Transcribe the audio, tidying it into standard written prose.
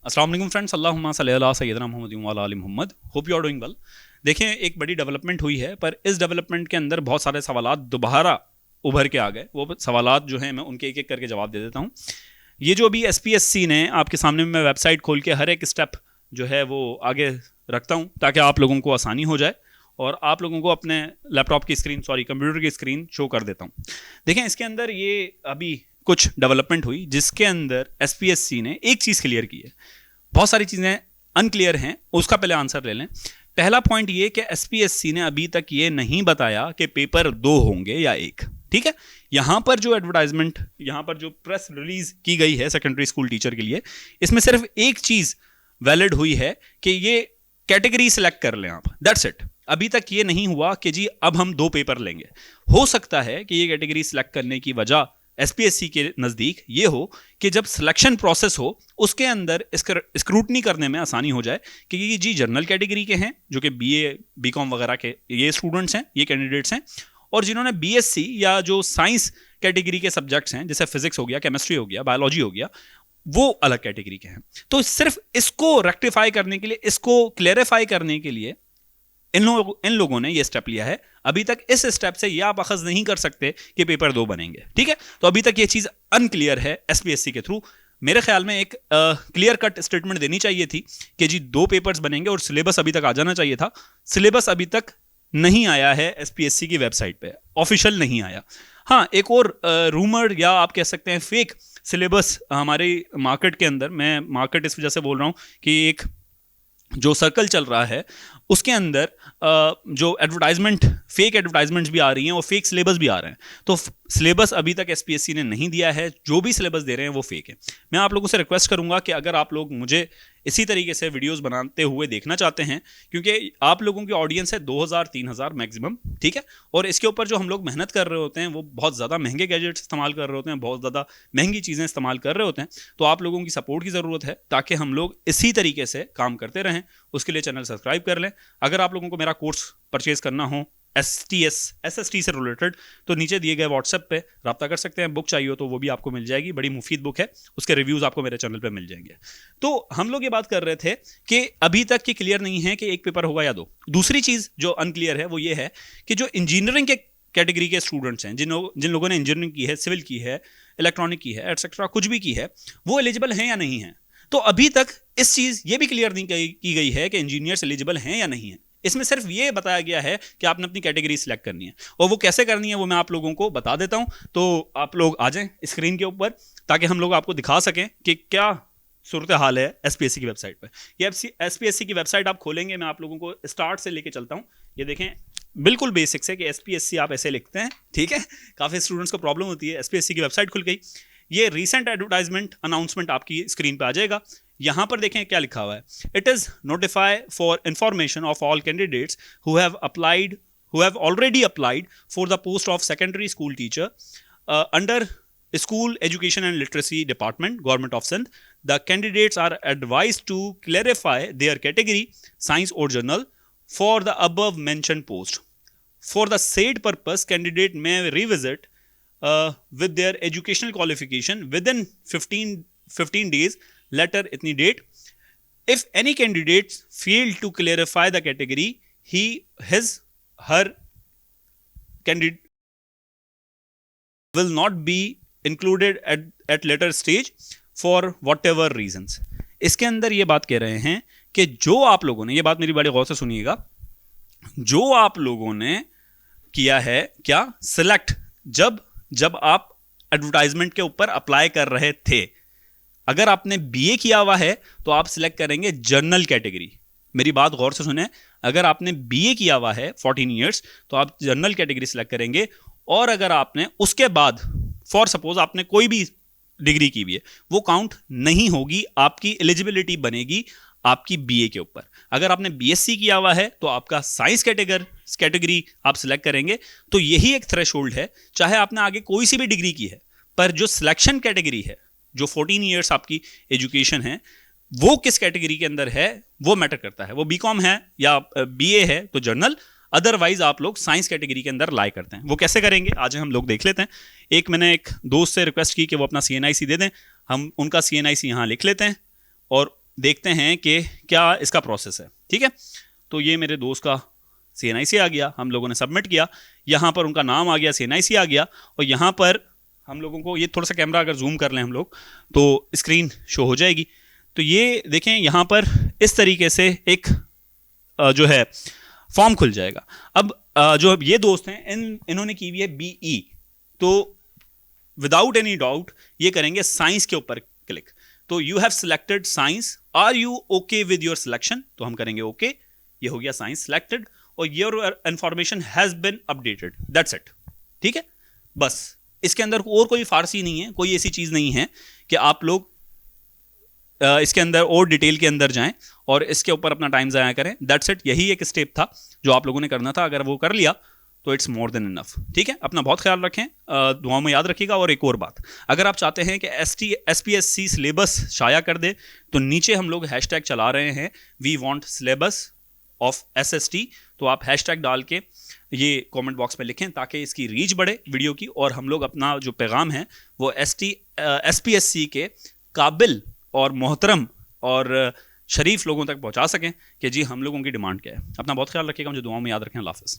अस्सलाम वालेकुम फ्रेंड्स, अल्लाहुम्मा सल्ली अला सय्यिदना मुहम्मद व अला आलि Muhammad. Hope you are doing well. देखें, एक बड़ी डेवलपमेंट हुई है, पर इस डेवलपमेंट के अंदर बहुत सारे सवालात दोबारा उभर के आ गए। वो सवालात जो हैं मैं उनके एक एक करके जवाब दे देता हूँ। ये जो अभी SPSC ने आपके सामने मैं वेबसाइट खोल के हर एक स्टेप जो है वो आगे रखता हूँ ताकि आप लोगों को आसानी हो जाए और आप लोगों को अपने लैपटॉप की स्क्रीन कंप्यूटर की स्क्रीन शो कर देता हूँ। देखें, इसके अंदर ये अभी कुछ डेवलपमेंट हुई जिसके अंदर SPSC ने एक चीज़ क्लियर की है। बहुत सारी चीज़ें अनक्लियर हैं, उसका पहले आंसर ले लें। पहला पॉइंट ये कि SPSC ने अभी तक ये नहीं बताया कि पेपर 2 होंगे या 1। ठीक है, यहां पर जो एडवर्टाइजमेंट, यहां पर जो प्रेस रिलीज की गई है सेकेंडरी स्कूल टीचर के लिए, इसमें सिर्फ एक चीज वैलिड हुई है कि ये कैटेगरी सिलेक्ट कर लें आप, दैट्स इट। अभी तक ये नहीं हुआ कि जी अब हम 2 पेपर लेंगे। हो सकता है कि ये कैटेगरी सिलेक्ट करने की वजह SPSC के नज़दीक ये हो कि जब सिलेक्शन प्रोसेस हो उसके अंदर स्क्रूटनी करने में आसानी हो जाए कि ये जी जनरल कैटेगरी के हैं जो कि BA BCom वगैरह के ये स्टूडेंट्स हैं, ये कैंडिडेट्स हैं, और जिन्होंने BSc या जो साइंस कैटेगरी के सब्जेक्ट्स हैं जैसे फिजिक्स हो गया, केमिस्ट्री हो गया, बायोलॉजी हो गया, वो अलग कैटेगरी के हैं। तो सिर्फ इसको रेक्टिफाई करने के लिए, इसको क्लेरिफाई करने के लिए इन लोगों ने ये स्टेप लिया है। अभी तक इस स्टेप से ये आप अखज़ नहीं कर सकते कि पेपर 2 बनेंगे। ठीक है, तो अभी तक ये चीज़ अनक्लियर है SPSC के थ्रू। मेरे ख्याल में एक क्लियर कट स्टेटमेंट देनी चाहिए थी कि जी 2 पेपर्स बनेंगे और सिलेबस अभी तक आ जाना चाहिए था। सिलेबस अभी तक नहीं आया है SPSC की वेबसाइट पे, ऑफिशियल नहीं आया। हाँ, एक और रूमर या आप कह सकते हैं फेक सिलेबस हमारे मार्केट के अंदर, मैं मार्केट इस वजह से बोल रहा हूँ कि एक जो सर्कल चल रहा है उसके अंदर जो एडवर्टाइजमेंट, फेक एडवर्टाइजमेंट्स भी आ रही हैं और फेक सिलेबस भी आ रहे हैं। तो सिलेबस अभी तक SPSC ने नहीं दिया है, जो भी सिलेबस दे रहे हैं वो फेक है। मैं आप लोगों से रिक्वेस्ट करूंगा कि अगर आप लोग मुझे इसी तरीके से वीडियोस बनाते हुए देखना चाहते हैं, क्योंकि आप लोगों की ऑडियंस है 2000-3000 मैक्सिमम, ठीक है, और इसके ऊपर जो हम लोग मेहनत कर रहे होते हैं वो बहुत ज़्यादा महंगे गैजेट्स इस्तेमाल कर रहे होते हैं, बहुत ज़्यादा महंगी चीज़ें इस्तेमाल कर रहे होते हैं। तो आप लोगों की सपोर्ट की ज़रूरत है ताकि हम लोग इसी तरीके से काम करते रहें। उसके लिए चैनल सब्सक्राइब कर लें। अगर आप लोगों को मेरा कोर्स परचेज करना हो SST से रिलेटेड तो नीचे दिए गए व्हाट्सएप पे रब्ता कर सकते हैं। बुक चाहिए हो तो वो भी आपको मिल जाएगी, बड़ी मुफीद बुक है, उसके रिव्यूज़ आपको मेरे चैनल पे मिल जाएंगे। तो हम लोग ये बात कर रहे थे कि अभी तक ये क्लियर नहीं है कि 1 पेपर होगा या 2। दूसरी चीज़ जो अनक्लियर है वो ये है कि जो इंजीनियरिंग के कैटेगरी के स्टूडेंट्स हैं, जिन लोगों ने इंजीनियरिंग की है, सिविल की है, इलेक्ट्रॉनिक की है, एटसेट्रा कुछ भी की है, वो एलिजिबल हैं या नहीं हैं। तो अभी तक इस चीज़ ये भी क्लियर नहीं की गई है कि इंजीनियर्स एलिजिबल हैं या नहीं है। इसमें सिर्फ ये बताया गया है कि आपने अपनी कैटेगरी सिलेक्ट करनी है, और वो कैसे करनी है वो मैं आप लोगों को बता देता हूं। तो आप लोग आ जाएं स्क्रीन के ऊपर ताकि हम लोग आपको दिखा सकें कि क्या सूरत हाल है SPSC की वेबसाइट पर। ये SPSC की वेबसाइट आप खोलेंगे, मैं आप लोगों को स्टार्ट से लेके चलता हूँ। ये देखें, बिल्कुल बेसिक से कि SPSC आप ऐसे लिखते हैं, ठीक है। काफ़ी स्टूडेंट्स को प्रॉब्लम होती है। SPSC की वेबसाइट खुल गई। ये रीसेंट एडवर्टाइजमेंट अनाउंसमेंट आपकी स्क्रीन पे आ जाएगा। यहां पर देखें क्या लिखा हुआ है। It is notify for information of all candidates who have already applied for the post of secondary school teacher under School Education and Literacy Department, Government of Sindh. The candidates are advised to clarify their category, science or journal, for the above mentioned post. For the said purpose, candidate may revisit with their educational qualification within 15 days later itni date. If any candidate fail to clarify the category, her candidate will not be included at later stage for whatever reasons. इसके अंदर ये बात कह रहे हैं कि जो आप लोगों ने, ये बात मेरी बड़ी गौर से सुनिएगा, जो आप लोगों ने किया है क्या सिलेक्ट, जब आप एडवर्टाइजमेंट के ऊपर अप्लाई कर रहे थे, अगर आपने BA किया हुआ है तो आप सिलेक्ट करेंगे जनरल कैटेगरी। मेरी बात गौर से सुने, अगर आपने BA किया हुआ है 14 ईयर्स तो आप जनरल कैटेगरी सिलेक्ट करेंगे। और अगर आपने उसके बाद फॉर सपोज आपने कोई भी डिग्री की भी है, वो काउंट नहीं होगी, आपकी एलिजिबिलिटी बनेगी आपकी BA के ऊपर। अगर आपने BSc किया हुआ है तो आपका साइंस कैटेगरी आप सिलेक्ट करेंगे। तो यही एक थ्रेशोल्ड है, चाहे आपने आगे कोई सी भी डिग्री की है, पर जो सिलेक्शन कैटेगरी है, जो 14 ईयर्स आपकी एजुकेशन है, वो किस कैटेगरी के अंदर है वो मैटर करता है। वो BCom है या BA है तो जनरल, अदरवाइज आप लोग साइंस कैटेगरी के अंदर लाई करते हैं। वो कैसे करेंगे आज हम लोग देख लेते हैं। मैंने एक दोस्त से रिक्वेस्ट की कि वो अपना CNIC दे दें, हम उनका CNIC यहाँ लिख लेते हैं और देखते हैं कि क्या इसका प्रोसेस है। ठीक है, तो ये मेरे दोस्त का CNIC आ गया, हम लोगों ने सबमिट किया, यहाँ पर उनका नाम आ गया, CNIC आ गया, और यहाँ पर हम लोगों को ये थोड़ा सा कैमरा अगर जूम कर लें हम लोग तो स्क्रीन शो हो जाएगी। तो ये देखें यहाँ पर इस तरीके से एक जो है फॉर्म खुल जाएगा। अब जो ये दोस्त हैं इन्होंने की हुई है BE, तो विदाउट एनी डाउट ये करेंगे साइंस के ऊपर क्लिक। तो you have selected science, are you okay with your selection, तो हम करेंगे ओके, ये हो गया साइंस सिलेक्टेड, और your information has been updated, that's it. ठीक है, बस इसके अंदर और कोई फारसी नहीं है, कोई ऐसी चीज नहीं है कि आप लोग इसके अंदर और डिटेल के अंदर जाएं और इसके ऊपर अपना टाइम ज़ाया करें। दैट्स इट, यही एक स्टेप था जो आप लोगों ने करना था। अगर वो कर लिया तो इट्स मोर देन इनफ। ठीक है, अपना बहुत ख्याल रखें, दुआओं में याद रखिएगा। और एक और बात, अगर आप चाहते हैं कि SPSC सिलेबस शाया कर दे तो नीचे हम लोग हैशटैग चला रहे हैं we want syllabus of SST, तो आप हैशटैग डाल के ये कमेंट बॉक्स में लिखें ताकि इसकी रीच बढ़े वीडियो की, और हम लोग अपना जो पैगाम है वो SPSC के काबिल और मोहतरम और शरीफ लोगों तक पहुंचा सकें कि जी हम लोगों की डिमांड क्या है। अपना बहुत ख्याल रखिएगा, मुझे दुआओं में याद रखें। अल्लाह हाफ़िज़।